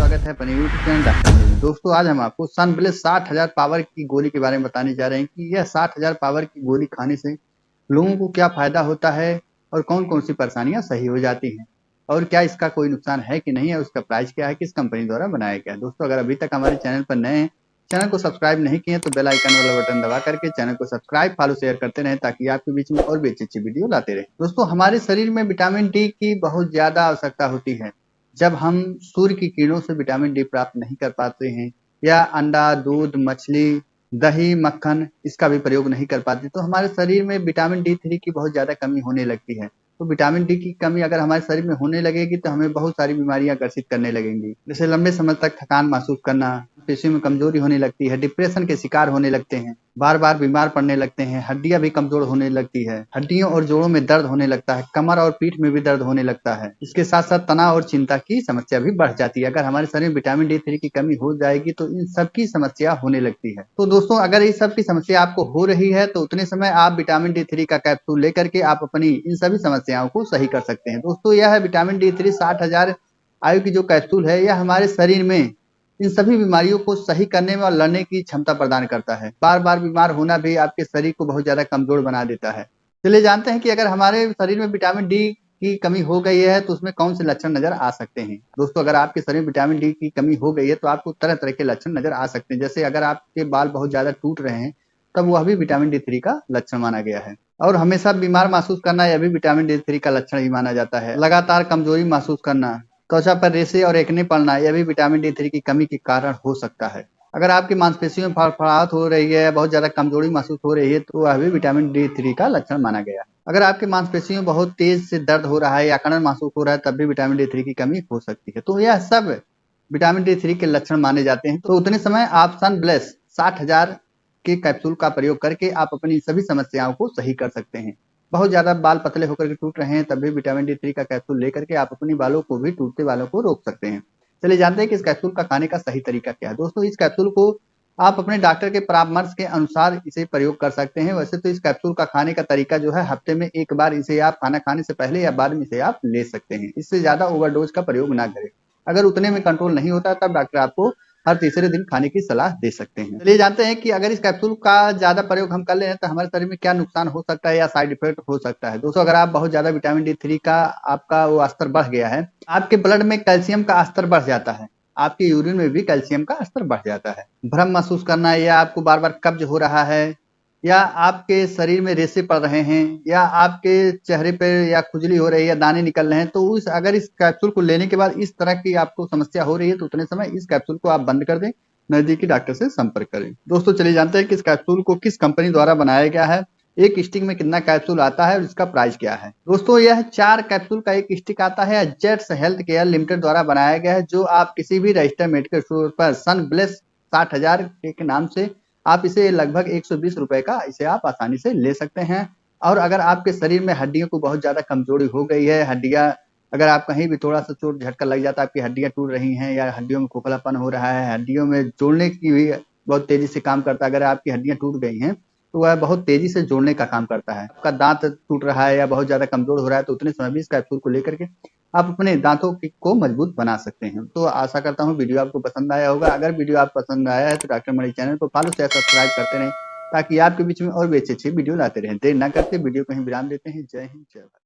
स्वागत है अपने यूट्यूब चैनल डॉक्टर में। दोस्तों आज हम आपको सनब्लेस 60,000 पावर की गोली के बारे में बताने जा रहे हैं कि यह 60,000 पावर की गोली खाने से लोगों को क्या फायदा होता है और कौन कौन सी परेशानियां सही हो जाती हैं और क्या इसका कोई नुकसान है कि नहीं है, उसका प्राइस क्या है, किस कंपनी द्वारा बनाया गया है। दोस्तों अगर अभी तक हमारे चैनल पर नए हैं, चैनल को सब्सक्राइब नहीं किए तो बेल आइकन वाला बटन दबा करके चैनल को सब्सक्राइब फॉलो शेयर करते रहें ताकि आपके बीच में और भी अच्छी वीडियो लाते रहे। दोस्तों हमारे शरीर में विटामिन डी की बहुत ज्यादा आवश्यकता होती है। जब हम सूर्य की किरणों से विटामिन डी प्राप्त नहीं कर पाते हैं या अंडा, दूध, मछली, दही, मक्खन इसका भी प्रयोग नहीं कर पाते तो हमारे शरीर में विटामिन डी थ्री की बहुत ज्यादा कमी होने लगती है। तो विटामिन डी की कमी अगर हमारे शरीर में होने लगेगी तो हमें बहुत सारी बीमारियां ग्रसित करने लगेंगी, जैसे लंबे समय तक थकान महसूस करना, पेशियों में कमजोरी होने लगती है, डिप्रेशन के शिकार होने लगते हैं, बार बार बीमार पड़ने लगते हैं, हड्डियां भी कमजोर होने लगती है, हड्डियों और जोड़ों में दर्द होने लगता है, कमर और पीठ में भी दर्द होने लगता है। इसके साथ साथ तनाव और चिंता की समस्या भी बढ़ जाती है। अगर हमारे शरीर में विटामिन डी थ्री की कमी हो जाएगी तो इन सब की समस्या होने लगती है। तो दोस्तों अगर इस सब की समस्या आपको हो रही है तो उतने समय आप विटामिन डी थ्री का कैप्सूल लेकर के आप अपनी इन सभी समस्याओं को सही कर सकते हैं। दोस्तों यह है विटामिन डी थ्री 60,000 आयु की जो कैप्सूल है, यह हमारे शरीर में इन सभी बीमारियों को सही करने में और लड़ने की क्षमता प्रदान करता है। बार बार बीमार होना भी आपके शरीर को बहुत ज्यादा कमजोर बना देता है। चलिए जानते हैं कि अगर हमारे शरीर में विटामिन डी की कमी हो गई है तो उसमें कौन से लक्षण नजर आ सकते हैं। दोस्तों अगर आपके शरीर में विटामिन डी की कमी हो गई है तो आपको तरह तरह के लक्षण नजर आ सकते हैं। जैसे अगर आपके बाल बहुत ज्यादा टूट रहे हैं तब वह भी विटामिन डी थ्री का लक्षण माना गया है। और हमेशा बीमार महसूस करना यह भी विटामिन डी थ्री का लक्षण ही माना जाता है। लगातार कमजोरी महसूस करना, त्वचा पर रेशे और एक्ने पड़ना, यह भी विटामिन डी थ्री की कमी के कारण हो सकता है। अगर आपकी मांसपेशियों में फड़फड़ाहट हो रही है, बहुत ज्यादा कमजोरी महसूस हो रही है तो वह भी विटामिन डी थ्री का लक्षण माना गया है। अगर आपकी मांसपेशियों में बहुत तेज से दर्द हो रहा है या अकड़न महसूस हो रहा है तब भी विटामिन डी थ्री की कमी हो सकती है। तो यह सब विटामिन डी थ्री के लक्षण माने जाते हैं। तो उतने समय आप सनब्लेस 60,000 के कैप्सूल का प्रयोग करके आप अपनी सभी समस्याओं को सही कर सकते हैं। बहुत ज्यादा बाल पतले होकर के टूट रहे हैं तब भी विटामिन डी थ्री का कैप्सूल लेकर के आप अपनी बालों को भी, टूटते बालों को रोक सकते हैं। चलिए जानते हैं कि इस कैप्सूल का खाने का सही तरीका क्या है। दोस्तों इस कैप्सूल को आप अपने डॉक्टर के परामर्श के अनुसार इसे प्रयोग कर सकते हैं। वैसे तो इस कैप्सूल का खाने का तरीका जो है, हफ्ते में एक बार इसे आप खाना खाने से पहले या बाद में इसे आप ले सकते हैं। इससे ज्यादा ओवरडोज का प्रयोग ना करें। अगर उतने में कंट्रोल नहीं होता तब डॉक्टर आपको हर तीसरे दिन खाने की सलाह दे सकते हैं। चलिए जानते हैं कि अगर इस कैप्सूल का ज्यादा प्रयोग हम कर ले तो हमारे शरीर में क्या नुकसान हो सकता है या साइड इफेक्ट हो सकता है। दोस्तों अगर आप बहुत ज्यादा विटामिन डी थ्री का आपका वो स्तर बढ़ गया है, आपके ब्लड में कैल्शियम का स्तर बढ़ जाता है, आपके यूरिन में भी कैल्शियम का स्तर बढ़ जाता है, भ्रम महसूस करना या आपको बार बार कब्ज हो रहा है या आपके शरीर में रेशे पड़ रहे हैं या आपके चेहरे पे या खुजली हो रही है या दाने निकल रहे हैं, तो अगर इस कैप्सूल को लेने के बाद इस तरह की आपको समस्या हो रही है तो उतने समय इस कैप्सूल को आप बंद कर दें, नजदीकी डॉक्टर से संपर्क करें। दोस्तों चलिए जानते हैं कि इस कैप्सूल को किस कंपनी द्वारा बनाया गया है, एक स्टिक में कितना कैप्सूल आता है और इसका प्राइस क्या है। दोस्तों यह 4 कैप्सूल का एक स्टिक आता है। जेट्स हेल्थ केयर लिमिटेड द्वारा बनाया गया है, जो आप किसी भी रजिस्टर्ड मेडिकल स्टोर पर सनब्लेस 60,000 के नाम से आप इसे लगभग 120 रुपए का इसे आप आसानी से ले सकते हैं। और अगर आपके शरीर में हड्डियों को बहुत ज्यादा कमजोरी हो गई है, हड्डियां अगर आप कहीं भी थोड़ा सा चोट झटका लग जाता है, आपकी हड्डियां टूट रही हैं या हड्डियों में खोखलापन हो रहा है, हड्डियों में जोड़ने की भी बहुत तेजी से काम करता है। अगर आपकी हड्डियां टूट गई हैं तो वह बहुत तेजी से जोड़ने का काम करता है। आपका दांत टूट रहा है या बहुत ज्यादा कमजोर हो रहा है तो उतने समय भी इस कैप्सूल को लेकर के आप अपने दांतों को मजबूत बना सकते हैं। तो आशा करता हूँ वीडियो आपको पसंद आया होगा। अगर वीडियो आपको पसंद आया है तो डॉक्टर मणि चैनल को फॉलो शेयर सब्सक्राइब करते रहें ताकि आपके बीच में और भी अच्छी वीडियो लाते रहें। देर न करते वीडियो को ही विराम देते हैं। जय हिंद, जय भारत।